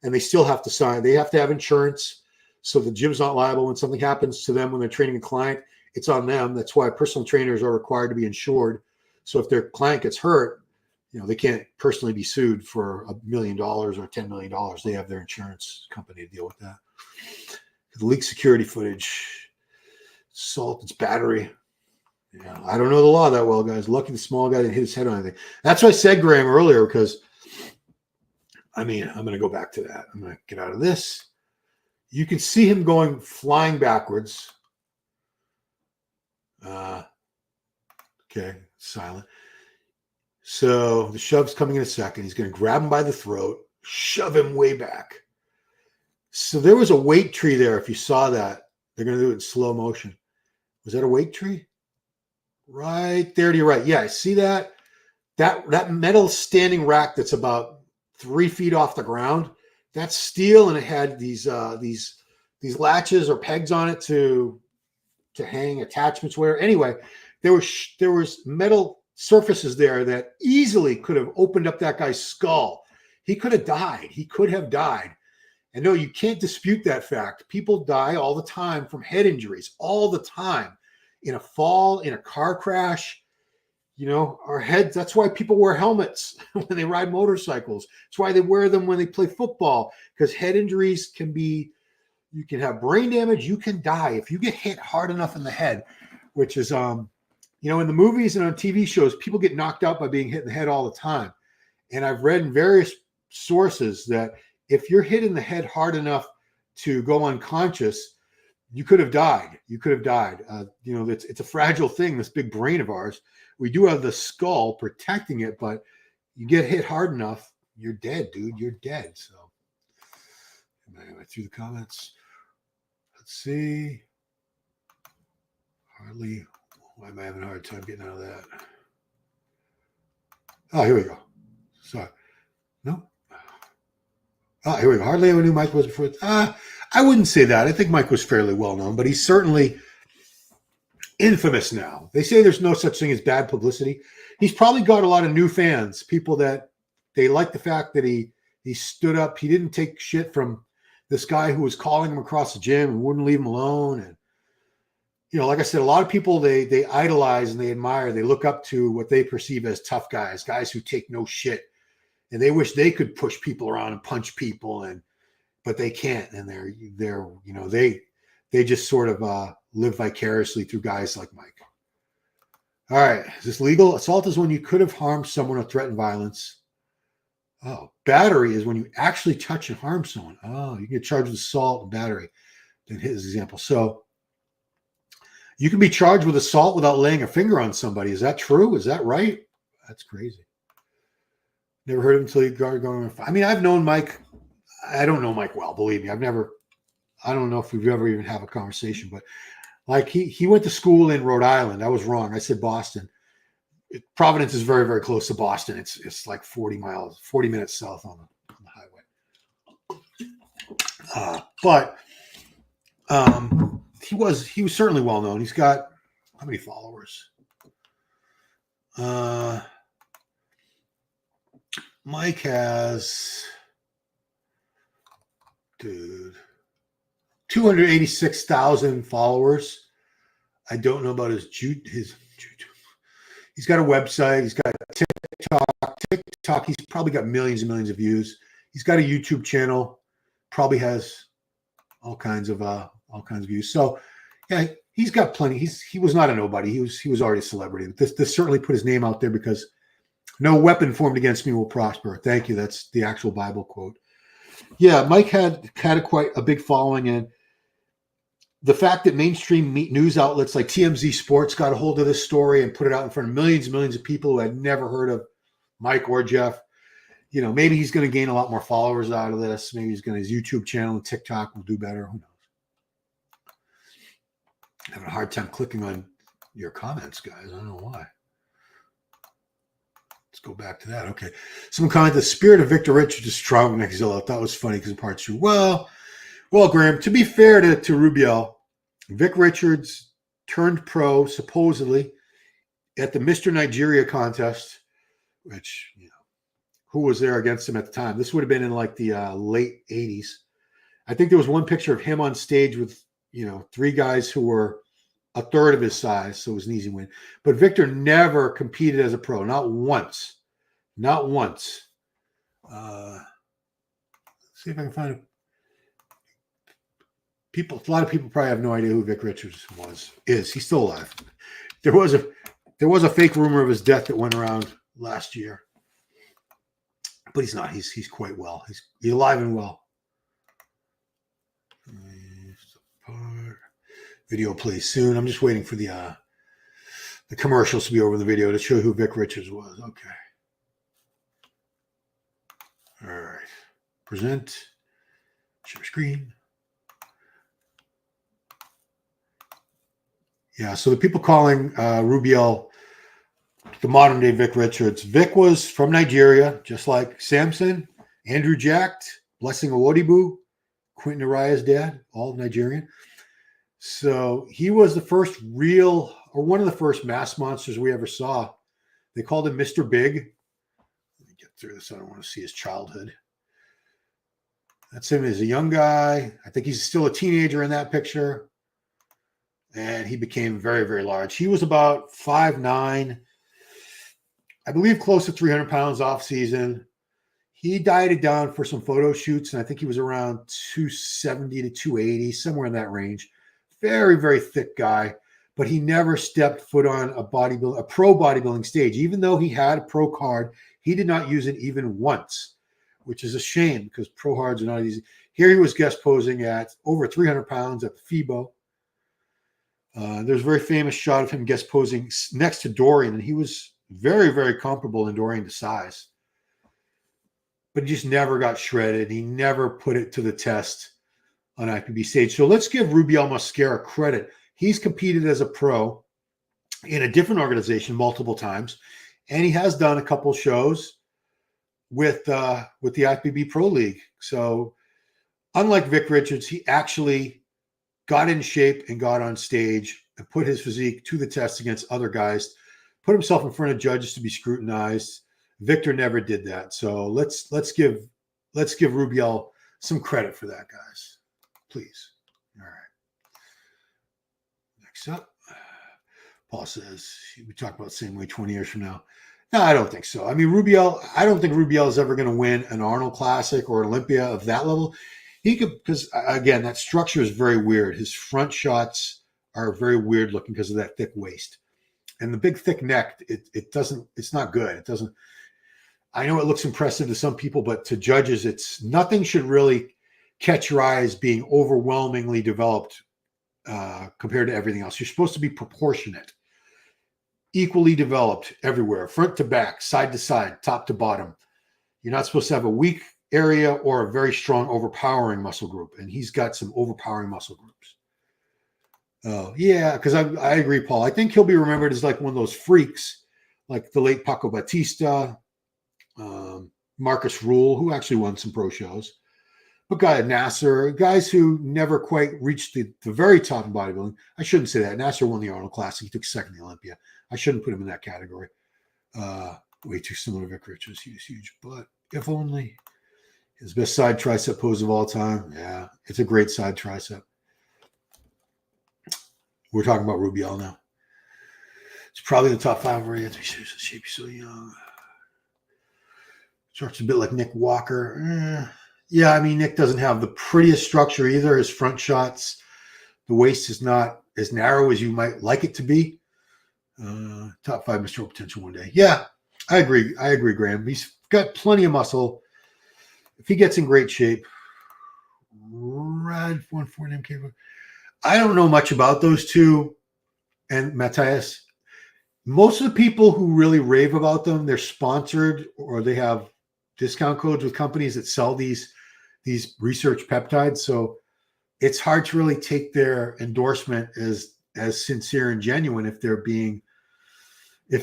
And they still have to sign. They have to have insurance. So the gym's not liable when something happens to them when they're training a client. It's on them. That's why personal trainers are required to be insured. So if their client gets hurt, they can't personally be sued for $1 million or $10 million. They have their insurance company to deal with that. The leak security footage, assault, it's battery. Yeah, I don't know the law that well, guys. Lucky the small guy didn't hit his head on anything. That's what I said, Graham, earlier, because, I'm going to go back to that. I'm going to get out of this. You can see him flying backwards. Okay, silent. So the shove's coming in a second. He's going to grab him by the throat, shove him way back. So there was a weight tree there. If you saw that, they're going to do it in slow motion. Was that a weight tree? Right there to your right. Yeah, I see that. That metal standing rack that's about 3 feet off the ground. That's steel, and it had these latches or pegs on it to hang attachments where. Anyway, there was metal surfaces there that easily could have opened up that guy's skull. He could have died. He could have died. And no, you can't dispute that fact. People die all the time from head injuries, all the time. In a fall, in a car crash, our heads, that's why people wear helmets when they ride motorcycles. That's why they wear them when they play football, because head injuries you can have brain damage, you can die if you get hit hard enough in the head, which is, in the movies and on TV shows, people get knocked out by being hit in the head all the time. And I've read in various sources that if you're hit in the head hard enough to go unconscious, you could have died. You could have died. It's a fragile thing, this big brain of ours. We do have the skull protecting it, but you get hit hard enough, you're dead, dude. You're dead. So, anyway, through the comments. Let's see. Hardly. Why am I having a hard time getting out of that? Oh, here we go. Sorry. No. Oh, here we go. Hardly ever knew Mike was before. I wouldn't say that. I think Mike was fairly well known, but he's certainly infamous now. They say there's no such thing as bad publicity. He's probably got a lot of new fans, people that they like the fact that he stood up. He didn't take shit from this guy who was calling him across the gym and wouldn't leave him alone. And, like I said, a lot of people, they idolize and they admire, they look up to what they perceive as tough guys who take no shit. And they wish they could push people around and punch people, but they can't. And they just sort of live vicariously through guys like Mike. All right. Is this legal? Assault is when you could have harmed someone or threatened violence. Oh, battery is when you actually touch and harm someone. Oh, you can get charged with assault and battery. In his example. So you can be charged with assault without laying a finger on somebody. Is that true? Is that right? That's crazy. Never heard of him until he started going. I mean, I've known Mike. I don't know Mike well, believe me. I don't know if we've ever even had a conversation, but like he went to school in Rhode Island. I was wrong. I said Boston. Providence is very, very close to Boston. It's like 40 minutes south on the highway. But he was certainly well known. He's got how many followers? Mike has, 286,000 followers. I don't know about his YouTube. He's got a website. He's got TikTok. He's probably got millions and millions of views. He's got a YouTube channel. Probably has all kinds of views. So yeah, he's got plenty. He was not a nobody. He was already a celebrity. This certainly put his name out there because no weapon formed against me will prosper. Thank you. That's the actual Bible quote. Yeah, Mike had quite a big following, and the fact that mainstream news outlets like TMZ Sports got a hold of this story and put it out in front of millions and millions of people who had never heard of Mike or Jeff, maybe he's going to gain a lot more followers out of this. Maybe his YouTube channel and TikTok will do better. Who knows? I'm having a hard time clicking on your comments, guys. I don't know why. Let's go back to that. Okay. Someone commented, the spirit of Vic Richards is strong in Neckzilla. I thought it was funny because the part's true. Well, Graham, to be fair to Rubiel, Vic Richards turned pro supposedly at the Mr. Nigeria contest, which, who was there against him at the time? This would have been in like the late 80s. I think there was one picture of him on stage with, 3 guys who were a third of his size, so it was an easy win. But Victor never competed as a pro, not once. Not once. Let's see if I can find it. A lot of people probably have no idea who Vic Richards is. He's still alive. There was a fake rumor of his death that went around last year, but he's not. He's quite well. He's alive and well. Video plays soon. I'm just waiting for the commercials to be over the video to show who Vic Richards was. Okay. All right. Present. Share screen. Yeah, so the people calling Rubiel the modern day Vic Richards. Vic was from Nigeria, just like Samson, Andrew Jacked, Blessing Awodibu, Quentin Araya's dad, all Nigerian. So he was the first real, or one of the first mass monsters we ever saw. They called him Mr. Big. Let me get through this. I don't want to see his childhood. That's him as a young guy. I think he's still a teenager in that picture. And he became very, very large. He was about 5'9", I believe close to 300 pounds off season. He dieted down for some photo shoots, and I think he was around 270 to 280, somewhere in that range. Very, very thick guy, but he never stepped foot on a pro bodybuilding stage. Even though he had a pro card, he did not use it even once, which is a shame because pro cards are not easy. Here he was guest posing at over 300 pounds at the FIBO. There's a very famous shot of him guest posing next to Dorian, and he was very, very comparable in Dorian to size. But he just never got shredded. He never put it to the test on IPB stage. So let's give Rubiel Mosquera credit. He's competed as a pro in a different organization multiple times, and he has done a couple shows with the IPB Pro League. So unlike Vic Richards, he actually got in shape and got on stage and put his physique to the test against other guys, put himself in front of judges to be scrutinized. Victor never did that. So let's give Rubiel some credit for that, guys. Please. All right. Next up, Paul says we talk about the same way 20 years from now. No, I don't think so. I mean, I don't think Rubiel is ever going to win an Arnold Classic or Olympia of that level. He could, because again, that structure is very weird. His front shots are very weird looking because of that thick waist and the big thick neck. It's not good. It doesn't. I know it looks impressive to some people, but to judges, it's nothing should really catch your eye as being overwhelmingly developed compared to everything else. You're supposed to be proportionate, equally developed everywhere, front to back, side to side, top to bottom. You're not supposed to have a weak area or a very strong, overpowering muscle group. And he's got some overpowering muscle groups. Oh, yeah, because I agree, Paul. I think he'll be remembered as like one of those freaks, like the late Paco Batista, Marcus Rule, who actually won some pro shows. But Nasser, guys who never quite reached the very top of bodybuilding. I shouldn't say that. Nasser won the Arnold Classic. He took second in the Olympia. I shouldn't put him in that category. Way too similar to Vic Richards. He was huge. But if only his best side tricep pose of all time. Yeah, it's a great side tricep. We're talking about Rubiel now. It's probably the top 5 where he had to shape so young. Starts a bit like Nick Walker. Yeah, I mean, Nick doesn't have the prettiest structure either. His front shots, the waist is not as narrow as you might like it to be. Top 5 Mr. Potential one day. Yeah, I agree. Graham. He's got plenty of muscle. If he gets in great shape, Rad 1-4 MK. I don't know much about those two and Matthias. Most of the people who really rave about them, they're sponsored or they have discount codes with companies that sell these research peptides. So it's hard to really take their endorsement as sincere and genuine if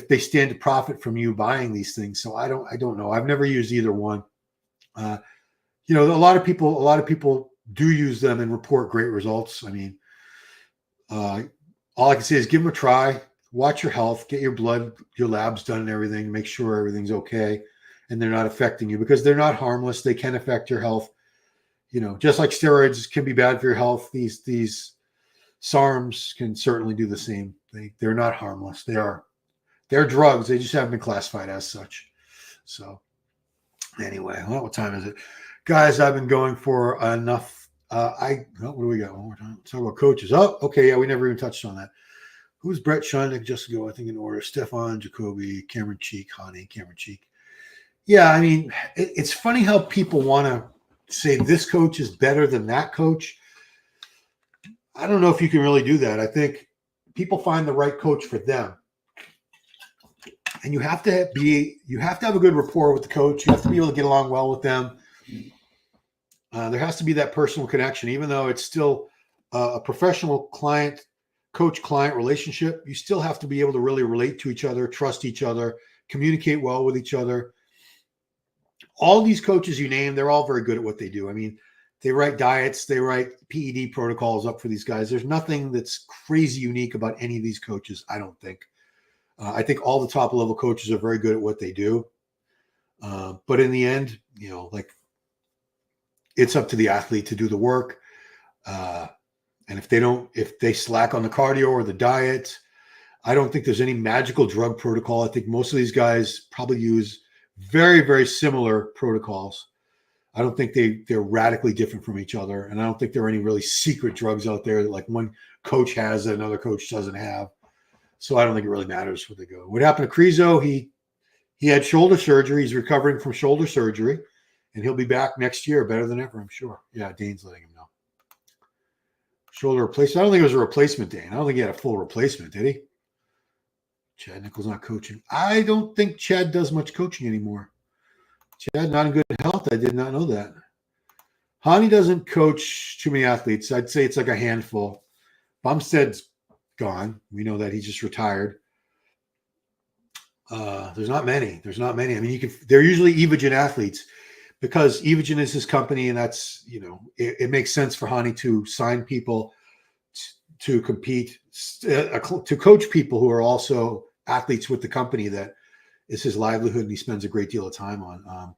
they stand to profit from you buying these things. So I don't know. I've never used either one. A lot of people do use them and report great results. I mean, all I can say is give them a try, watch your health, get your blood, your labs done and everything, make sure everything's okay and they're not affecting you because they're not harmless. They can affect your health. Just like steroids can be bad for your health, these SARMs can certainly do the same. They're not harmless. They're drugs. They just haven't been classified as such. So anyway, well, what time is it? Guys, I've been going for enough. What do we got? One more time. Let's talk about coaches. Oh, okay. Yeah, we never even touched on that. Who's Brett, Sean, Nick, just go, I think, in order. Stefan, Jacoby, Cameron Cheek, Hani, Cameron Cheek. Yeah, I mean, it's funny how people want to say this coach is better than that coach. I don't know if you can really do that. I think people find the right coach for them. And you have to have a good rapport with the coach. You have to be able to get along well with them. There has to be that personal connection, even though it's still a professional coach-client relationship. You still have to be able to really relate to each other, trust each other, communicate well with each other. All these coaches you name, they're all very good at what they do. I mean, they write diets, they write PED protocols up for these guys. There's nothing that's crazy unique about any of these coaches, I don't think. I think all the top level coaches are very good at what they do. But in the end, it's up to the athlete to do the work. And if they slack on the cardio or the diet, I don't think there's any magical drug protocol. I think most of these guys probably use very, very similar protocols. I don't think they're radically different from each other. And I don't think there are any really secret drugs out there that like one coach has that another coach doesn't have. So I don't think it really matters where they go. What happened to Krizo? He had shoulder surgery. He's recovering from shoulder surgery, and he'll be back next year better than ever, I'm sure. Yeah, Dane's letting him know. Shoulder replacement. I don't think it was a replacement, Dane. I don't think he had a full replacement, did he? Chad Nichols not coaching. I don't think Chad does much coaching anymore. Chad not in good health. I did not know that. Hani doesn't coach too many athletes. I'd say it's like a handful. Bumstead's gone. We know that he just retired. There's not many. I mean, they're usually Evogen athletes because Evogen is his company, and that's, it makes sense for Hani to sign people to compete, to coach people who are also athletes with the company that is his livelihood, and he spends a great deal of time on.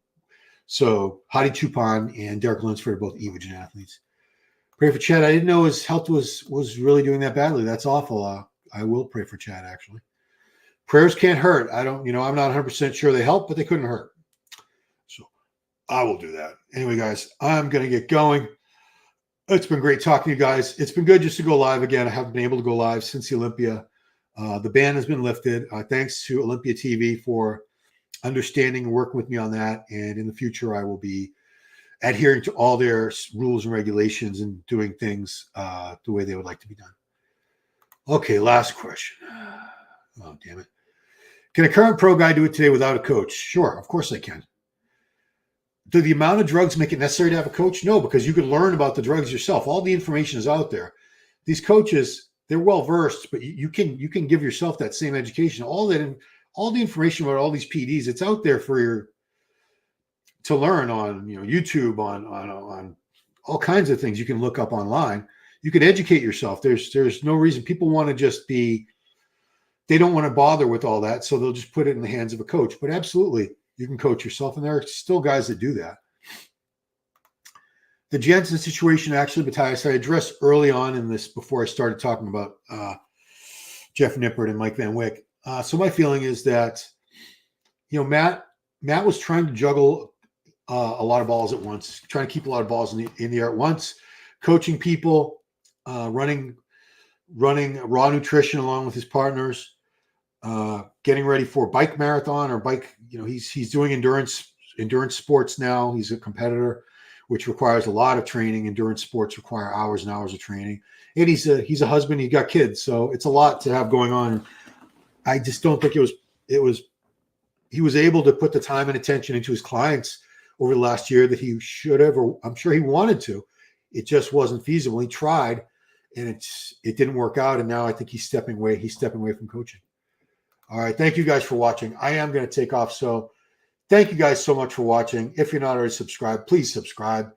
So Hadi Chupan and Derek Lunsford are both Evogen athletes. Pray for Chad. I didn't know his health was really doing that badly. That's awful. I will pray for Chad, actually. Prayers can't hurt. I'm not 100% sure they help, but they couldn't hurt. So I will do that. Anyway, guys, I'm going to get going. It's been great talking to you guys. It's been good just to go live again. I haven't been able to go live since the Olympia. The ban has been lifted. Thanks to Olympia TV for understanding and working with me on that. And in the future, I will be adhering to all their rules and regulations and doing things the way they would like to be done. Okay, last question. Oh, damn it. Can a current pro guy do it today without a coach? Sure, of course they can. Do the amount of drugs make it necessary to have a coach? No, because you can learn about the drugs yourself. All the information is out there. These coaches, they're well versed, but you can give yourself that same education. All the information about all these PEDs, it's out there for to learn on YouTube, on all kinds of things you can look up online. You can educate yourself. There's no reason people want to just be. They don't want to bother with all that, so they'll just put it in the hands of a coach. But absolutely, you can coach yourself, and there are still guys that do that. The Jansen situation, actually, Matthias, I addressed early on in this before I started talking about Jeff Nippard and Mike Van Wyck. So my feeling is that, Matt was trying to juggle a lot of balls at once, trying to keep a lot of balls in the air at once, coaching people, running raw nutrition along with his partners, getting ready for bike marathon or bike. He's doing endurance sports now. He's a competitor, which requires a lot of training. Endurance sports require hours and hours of training. And he's a husband. He's got kids, so it's a lot to have going on. I just don't think he was able to put the time and attention into his clients over the last year that he should have, or I'm sure he wanted to. It just wasn't feasible. He tried, and it didn't work out. And now I think he's stepping away. He's stepping away from coaching. All right. Thank you guys for watching. I am going to take off. So thank you guys so much for watching. If you're not already subscribed, please subscribe,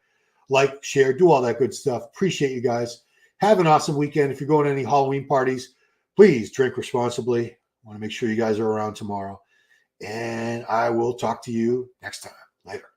like, share, do all that good stuff. Appreciate you guys. Have an awesome weekend. If you're going to any Halloween parties, please drink responsibly. I want to make sure you guys are around tomorrow. And I will talk to you next time. Later.